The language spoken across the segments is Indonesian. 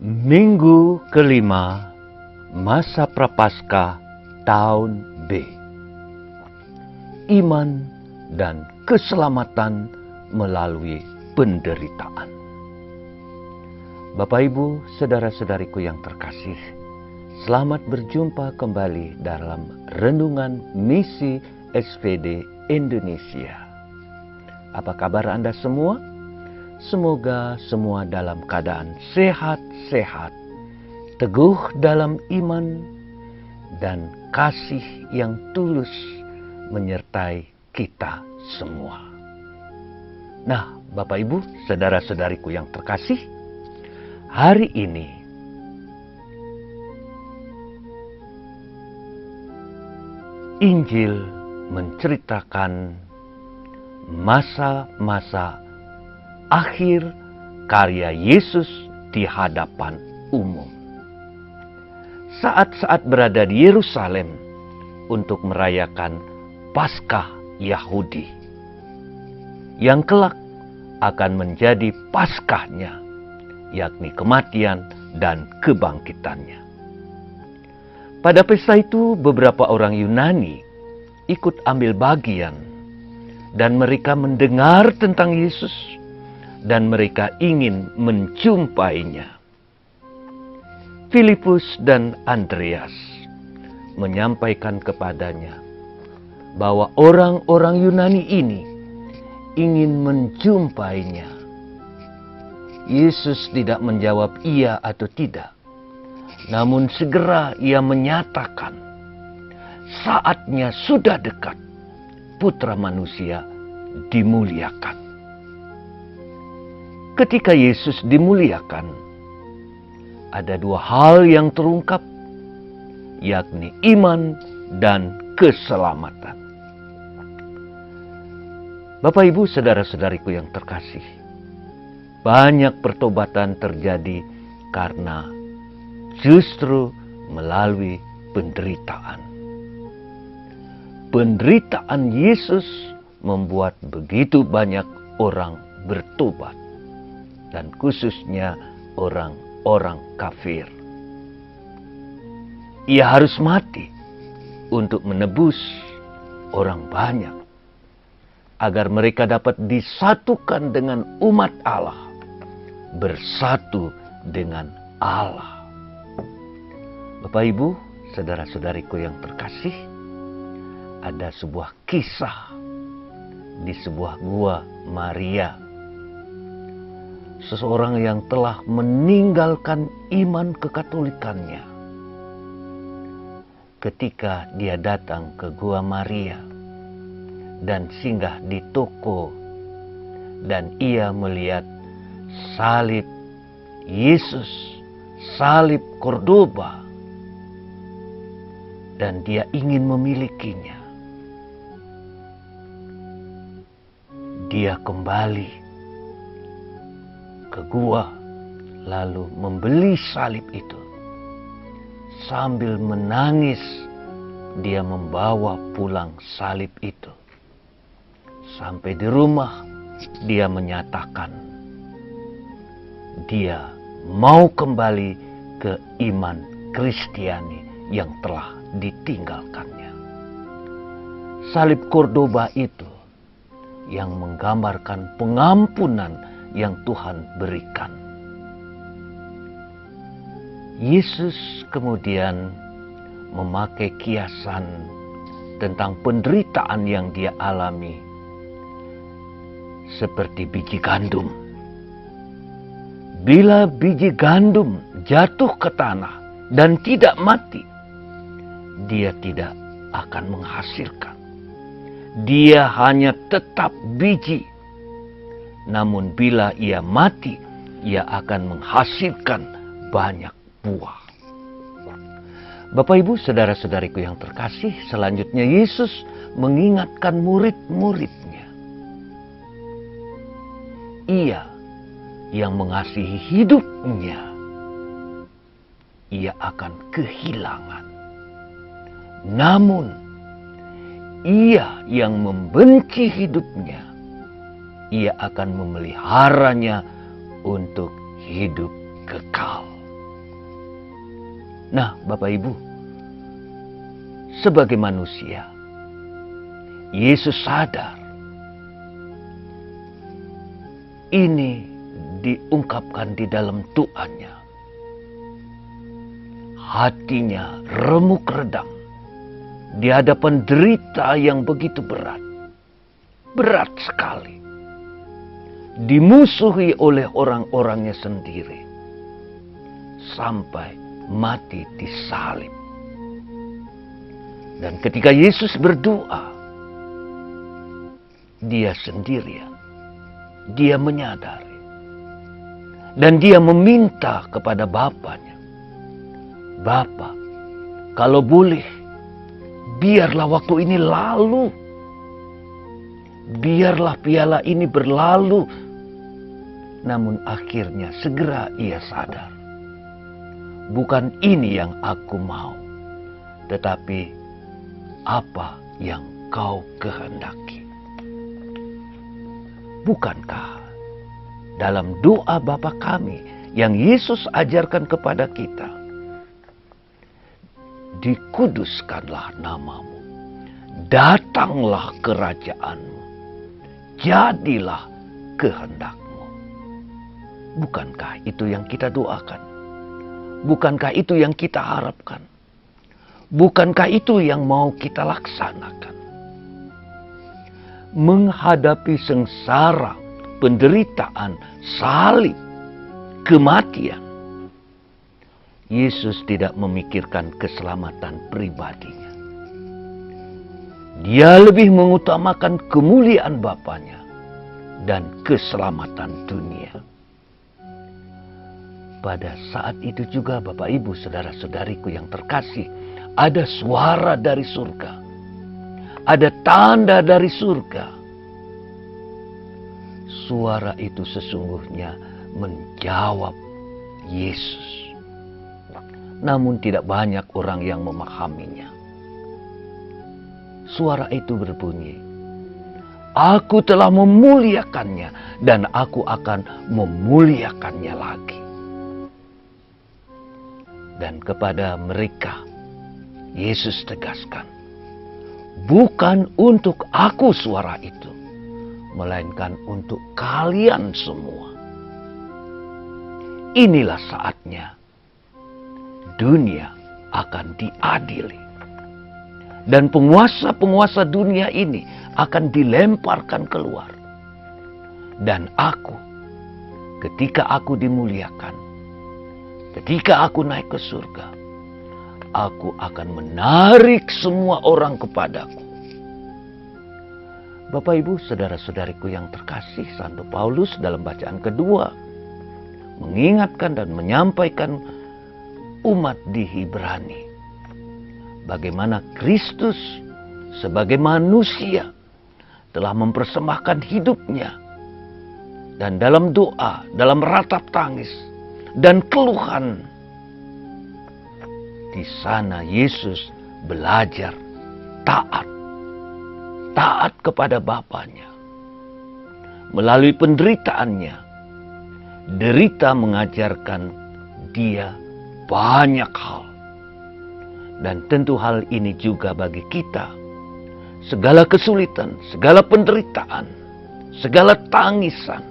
Minggu kelima masa Prapaskah tahun B. Iman dan keselamatan melalui penderitaan. Bapak Ibu, saudara-saudariku yang terkasih, selamat berjumpa kembali dalam Renungan Misi SPD Indonesia. Apa kabar Anda semua? Semoga semua dalam keadaan sehat-sehat, teguh dalam iman, dan kasih yang tulus menyertai kita semua. Nah, Bapak Ibu, saudara-saudariku yang terkasih, hari ini Injil menceritakan masa-masa akhir karya Yesus di hadapan umum. Saat-saat berada di Yerusalem untuk merayakan Paskah Yahudi, yang kelak akan menjadi Paskahnya, yakni kematian dan kebangkitannya. Pada pesta itu beberapa orang Yunani ikut ambil bagian dan mereka mendengar tentang Yesus dan mereka ingin menjumpainya. Filipus dan Andreas menyampaikan kepadanya bahwa orang-orang Yunani ini ingin menjumpainya. Yesus tidak menjawab iya atau tidak, namun segera ia menyatakan, saatnya sudah dekat, Putra Manusia dimuliakan. Ketika Yesus dimuliakan, ada dua hal yang terungkap, yakni iman dan keselamatan. Bapak Ibu, saudara-saudariku yang terkasih, banyak pertobatan terjadi karena justru melalui penderitaan. Penderitaan Yesus membuat begitu banyak orang bertobat, dan khususnya orang-orang kafir. Ia harus mati untuk menebus orang banyak, agar mereka dapat disatukan dengan umat Allah, bersatu dengan Allah. Bapak Ibu, saudara-saudariku yang terkasih, ada sebuah kisah di sebuah gua Maria. Seseorang yang telah meninggalkan iman kekatolikannya. Ketika dia datang ke Gua Maria dan singgah di toko, dan ia melihat salib Yesus, salib Cordoba, dan dia ingin memilikinya. Dia kembali ke gua, lalu membeli salib itu. Sambil menangis, dia membawa pulang salib itu. Sampai di rumah, dia menyatakan dia mau kembali ke iman Kristiani yang telah ditinggalkannya. Salib Cordoba itu yang menggambarkan pengampunan yang Tuhan berikan. Yesus kemudian memakai kiasan tentang penderitaan yang dia alami seperti biji gandum. Bila biji gandum jatuh ke tanah dan tidak mati, dia tidak akan menghasilkan. Dia hanya tetap biji. Namun bila ia mati, ia akan menghasilkan banyak buah. Bapak Ibu, saudara-saudariku yang terkasih, selanjutnya Yesus mengingatkan murid-muridnya. Ia yang mengasihi hidupnya, ia akan kehilangan. Namun, ia yang membenci hidupnya, ia akan memeliharanya untuk hidup kekal. Nah, Bapak Ibu, sebagai manusia, Yesus sadar ini diungkapkan di dalam doanya. Hatinya remuk redam di hadapan derita yang begitu berat. Berat sekali. Dimusuhi oleh orang-orangnya sendiri. Sampai mati disalib. Dan ketika Yesus berdoa, dia sendirian. Dia menyadari. Dan dia meminta kepada Bapanya. Bapa, kalau boleh, biarlah waktu ini lalu. Biarlah piala ini berlalu. Namun akhirnya segera ia sadar. Bukan ini yang aku mau. Tetapi apa yang kau kehendaki. Bukankah dalam doa Bapa kami yang Yesus ajarkan kepada kita, dikuduskanlah namamu, datanglah kerajaanmu, jadilah kehendakmu. Bukankah itu yang kita doakan? Bukankah itu yang kita harapkan? Bukankah itu yang mau kita laksanakan? Menghadapi sengsara, penderitaan, salib, kematian, Yesus tidak memikirkan keselamatan pribadinya. Dia lebih mengutamakan kemuliaan Bapanya dan keselamatan dunia. Pada saat itu juga Bapak Ibu saudara-saudariku yang terkasih, ada suara dari surga. Ada tanda dari surga. Suara itu sesungguhnya menjawab Yesus. Namun tidak banyak orang yang memahaminya. Suara itu berbunyi, aku telah memuliakannya dan aku akan memuliakannya lagi. Dan kepada mereka, Yesus tegaskan, bukan untuk aku suara itu, melainkan untuk kalian semua. Inilah saatnya dunia akan diadili. Dan penguasa-penguasa dunia ini akan dilemparkan keluar. Dan aku, ketika aku dimuliakan, ketika aku naik ke surga, aku akan menarik semua orang kepadaku. Bapak Ibu saudara-saudariku yang terkasih, Santo Paulus dalam bacaan kedua mengingatkan dan menyampaikan umat di Ibrani bagaimana Kristus sebagai manusia telah mempersembahkan hidupnya, dan dalam doa, dalam ratap tangis dan keluhan, di sana Yesus belajar taat kepada Bapanya. Melalui penderitaannya, derita mengajarkan dia banyak hal. Dan tentu hal ini juga bagi kita. Segala kesulitan, segala penderitaan, segala tangisan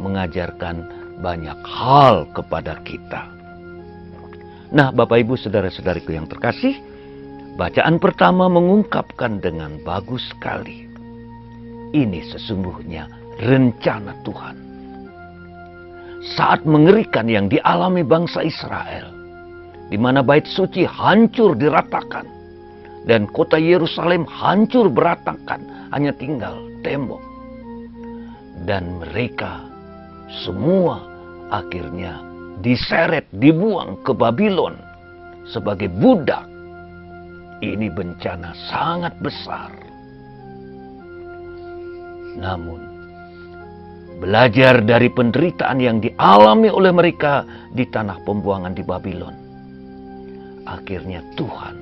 mengajarkan banyak hal kepada kita. Nah, Bapak Ibu saudara-saudariku yang terkasih, bacaan pertama mengungkapkan dengan bagus sekali. Ini sesungguhnya rencana Tuhan. Saat mengerikan yang dialami bangsa Israel, di mana bait suci hancur diratakan dan kota Yerusalem hancur berantakan, hanya tinggal tembok. Dan mereka semua akhirnya diseret, dibuang ke Babylon sebagai budak. Ini bencana sangat besar. Namun, belajar dari penderitaan yang dialami oleh mereka di tanah pembuangan di Babylon, akhirnya Tuhan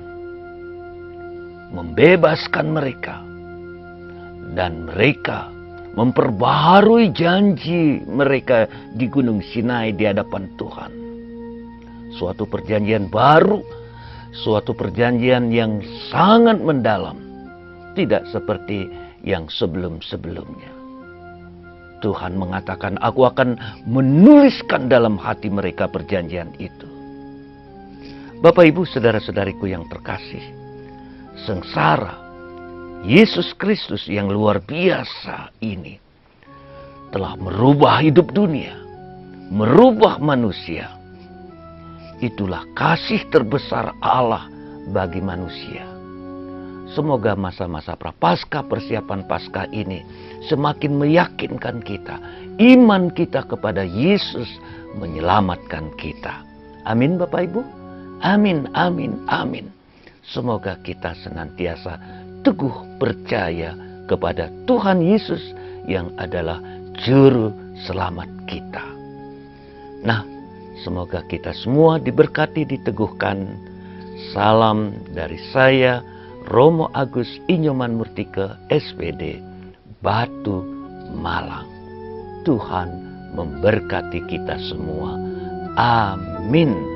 membebaskan mereka. Dan mereka memperbaharui janji mereka di Gunung Sinai di hadapan Tuhan. suatu perjanjian baru, suatu perjanjian yang sangat mendalam, tidak seperti yang sebelum-sebelumnya. Tuhan mengatakan, aku akan menuliskan dalam hati mereka perjanjian itu. Bapak Ibu saudara-saudariku yang terkasih, sengsara Yesus Kristus yang luar biasa ini telah merubah hidup dunia, merubah manusia. Itulah kasih terbesar Allah bagi manusia. Semoga masa-masa prapaskah, persiapan Paskah ini semakin meyakinkan kita, iman kita kepada Yesus menyelamatkan kita. Amin Bapak Ibu. Amin, amin, amin. Semoga kita senantiasa teguh percaya kepada Tuhan Yesus yang adalah Juru Selamat kita. Nah, semoga kita semua diberkati, diteguhkan. Salam dari saya, Romo Agus Inyoman Murtike, SPD, Batu Malang. Tuhan memberkati kita semua. Amin.